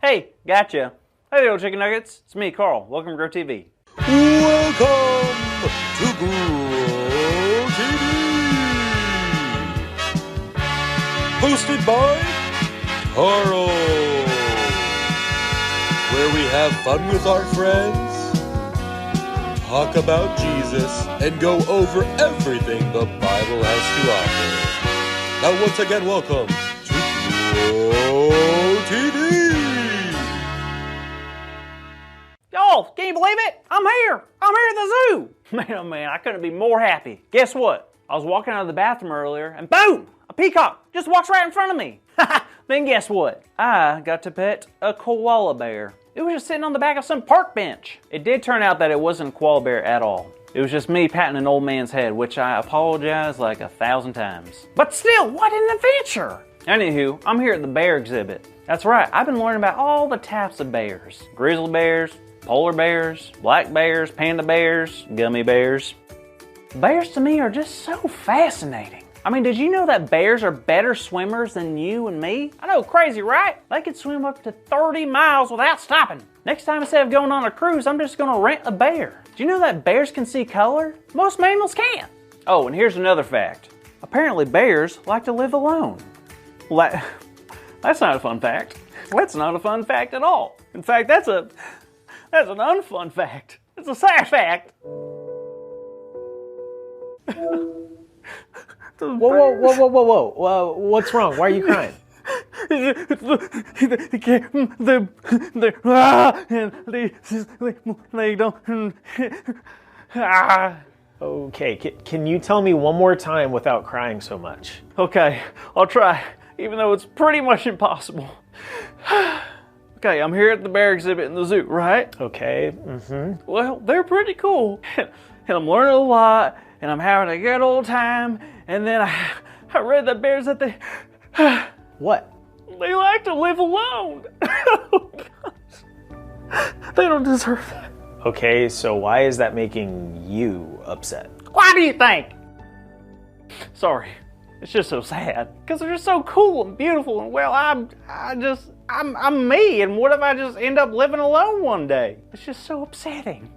Hey, gotcha. Hey there, chicken nuggets. It's me, Carl. Welcome to Grow TV. Welcome to Grow TV. Hosted by Carl. Where we have fun with our friends, talk about Jesus, and go over everything the Bible has to offer. Now once again, welcome to Grow TV. Y'all, can you believe it? I'm here. I'm here at the zoo. Man, oh man, I couldn't be more happy. Guess what? I was walking out of the bathroom earlier and boom, a peacock just walks right in front of me. Then guess what? I got to pet a koala bear. It was just sitting on the back of some park bench. It did turn out that it wasn't a koala bear at all. It was just me patting an old man's head, which I apologize like 1,000 times. But still, what an adventure! Anywho, I'm here at the bear exhibit. That's right, I've been learning about all the types of bears. Grizzly bears, polar bears, black bears, panda bears, gummy bears. Bears to me are just so fascinating. I mean, did you know that bears are better swimmers than you and me? I know, crazy, right? They could swim up to 30 miles without stopping. Next time, instead of going on a cruise, I'm just gonna rent a bear. Do you know that bears can see color? Most mammals can't. Oh, and here's another fact. Apparently bears like to live alone. Well, that's not a fun fact. That's not a fun fact at all. In fact, that's an unfun fact. It's a sad fact. Whoa. What's wrong? Why are you crying? They don't. Okay, can you tell me one more time without crying so much? Okay, I'll try, even though it's pretty much impossible. Okay, I'm here at the bear exhibit in the zoo, right? Okay, Well, they're pretty cool, and I'm learning a lot, and I'm having a good old time, and then I read that bears that they What? like to live alone. Oh, gosh. They don't deserve that. Okay, so why is that making you upset? Why do you think? Sorry, it's just so sad, because they're just so cool and beautiful, and well, I'm me, and what if I just end up living alone one day? It's just so upsetting.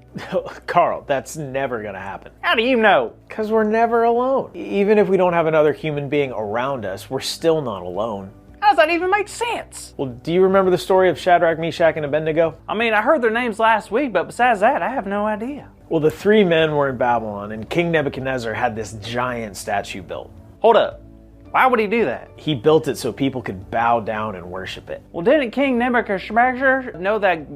Carl, that's never gonna happen. How do you know? Because we're never alone. Even if we don't have another human being around us, we're still not alone. How does that even make sense? Well, do you remember the story of Shadrach, Meshach, and Abednego? I mean, I heard their names last week, but besides that, I have no idea. Well, the three men were in Babylon, and King Nebuchadnezzar had this giant statue built. Hold up. Why would he do that? He built it so people could bow down and worship it. Well, didn't King Nebuchadnezzar know that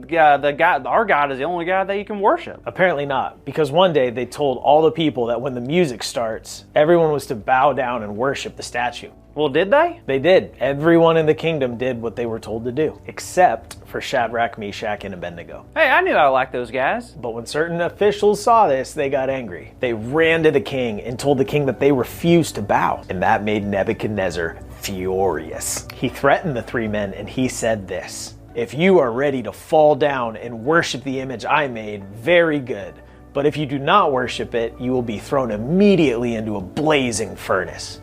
our God is the only God that you can worship? Apparently not, because one day they told all the people that when the music starts, everyone was to bow down and worship the statue. Well, did they? They did. Everyone in the kingdom did what they were told to do, except for Shadrach, Meshach, and Abednego. Hey, I knew I liked those guys. But when certain officials saw this, they got angry. They ran to the king and told the king that they refused to bow, and that made Nebuchadnezzar furious. He threatened the three men, and he said this: "If you are ready to fall down and worship the image I made, very good. But if you do not worship it, you will be thrown immediately into a blazing furnace."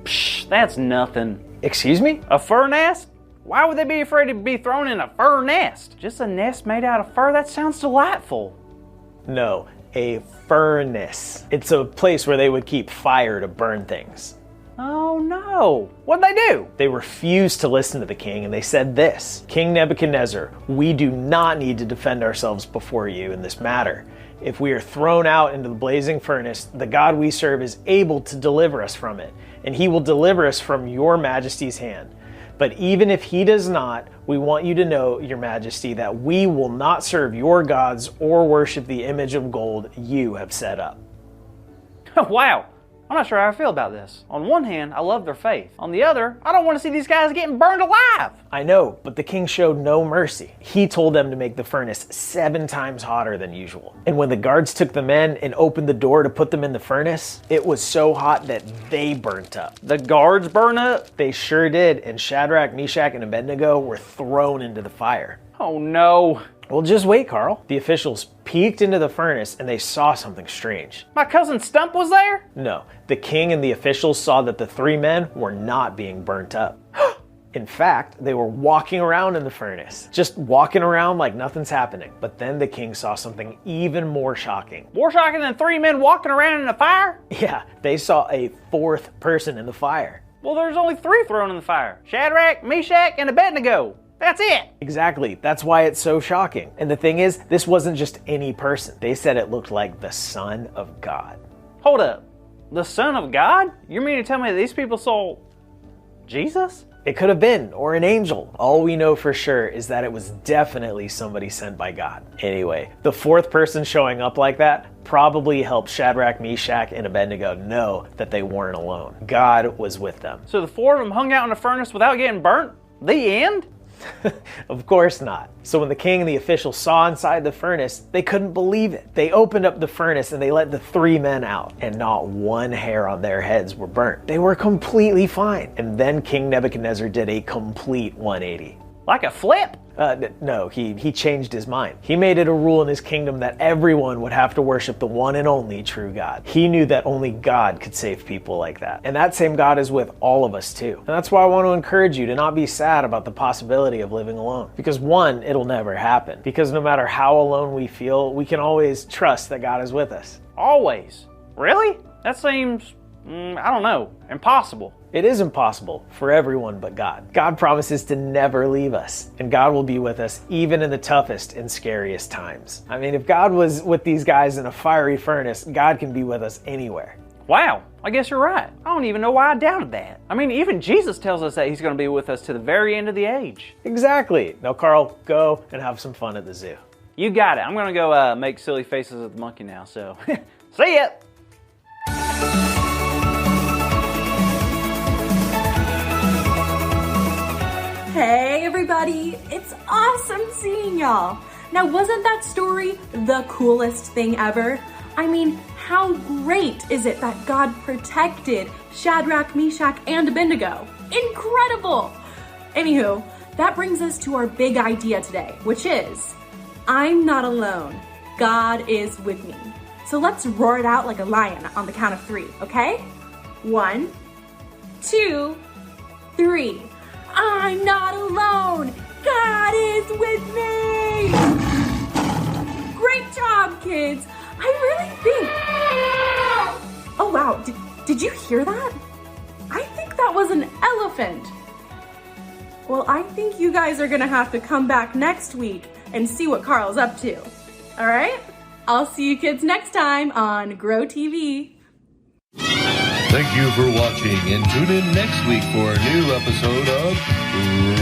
Psh, that's nothing. Excuse me? A fur nest? Why would they be afraid to be thrown in a fur nest? Just a nest made out of fur? That sounds delightful. No, a furnace. It's a place where they would keep fire to burn things. Oh no. What'd they do? They refused to listen to the king, and they said this: "King Nebuchadnezzar, we do not need to defend ourselves before you in this matter. If we are thrown out into the blazing furnace, the God we serve is able to deliver us from it, and he will deliver us from your majesty's hand. But even if he does not, we want you to know, your majesty, that we will not serve your gods or worship the image of gold you have set up." Wow. I'm not sure how I feel about this. On one hand, I love their faith. On the other, I don't want to see these guys getting burned alive. I know, but the king showed no mercy. He told them to make the furnace 7 times hotter than usual. And when the guards took the men and opened the door to put them in the furnace, it was so hot that they burnt up. The guards burn up? They sure did, and Shadrach, Meshach, and Abednego were thrown into the fire. Oh no. Well, just wait, Carl. The officials peeked into the furnace and they saw something strange. My cousin Stump was there? No, the king and the officials saw that the 3 men were not being burnt up. In fact, they were walking around in the furnace, just walking around like nothing's happening. But then the king saw something even more shocking. More shocking than 3 men walking around in a fire? Yeah, they saw a fourth person in the fire. Well, there's only 3 thrown in the fire. Shadrach, Meshach, and Abednego. That's it. Exactly. That's why it's so shocking. And the thing is, this wasn't just any person. They said it looked like the Son of God. Hold up. The Son of God? You mean to tell me that these people saw Jesus? It could have been, or an angel. All we know for sure is that it was definitely somebody sent by God. Anyway, the fourth person showing up like that probably helped Shadrach, Meshach, and Abednego know that they weren't alone. God was with them. So the 4 of them hung out in the furnace without getting burnt? The end? Of course not. So when the king and the officials saw inside the furnace, they couldn't believe it. They opened up the furnace and they let the 3 men out, and not one hair on their heads were burnt. They were completely fine. And then King Nebuchadnezzar did a complete 180. Like a flip? No, he changed his mind. He made it a rule in his kingdom that everyone would have to worship the one and only true God. He knew that only God could save people like that. And that same God is with all of us too. And that's why I want to encourage you to not be sad about the possibility of living alone. Because one, it'll never happen. Because no matter how alone we feel, we can always trust that God is with us. Always? Really? That seems, I don't know, impossible. It is impossible for everyone but God. God promises to never leave us, and God will be with us even in the toughest and scariest times. I mean, if God was with these guys in a fiery furnace, God can be with us anywhere. Wow, I guess you're right. I don't even know why I doubted that. I mean, even Jesus tells us that he's going to be with us to the very end of the age. Exactly. Now, Carl, go and have some fun at the zoo. You got it. I'm going to go make silly faces at the monkey now, so see ya! Hey everybody, it's awesome seeing y'all. Now wasn't that story the coolest thing ever? I mean, how great is it that God protected Shadrach, Meshach, and Abednego? Incredible! Anywho, that brings us to our big idea today, which is, I'm not alone, God is with me. So let's roar it out like a lion on the count of 3, okay? 1, 2, 3. I'm not alone! God is with me! Great job, kids! I really think... Oh wow, did you hear that? I think that was an elephant. Well, I think you guys are gonna have to come back next week and see what Carl's up to. Alright? I'll see you kids next time on Grow TV. Thank you for watching, and tune in next week for a new episode of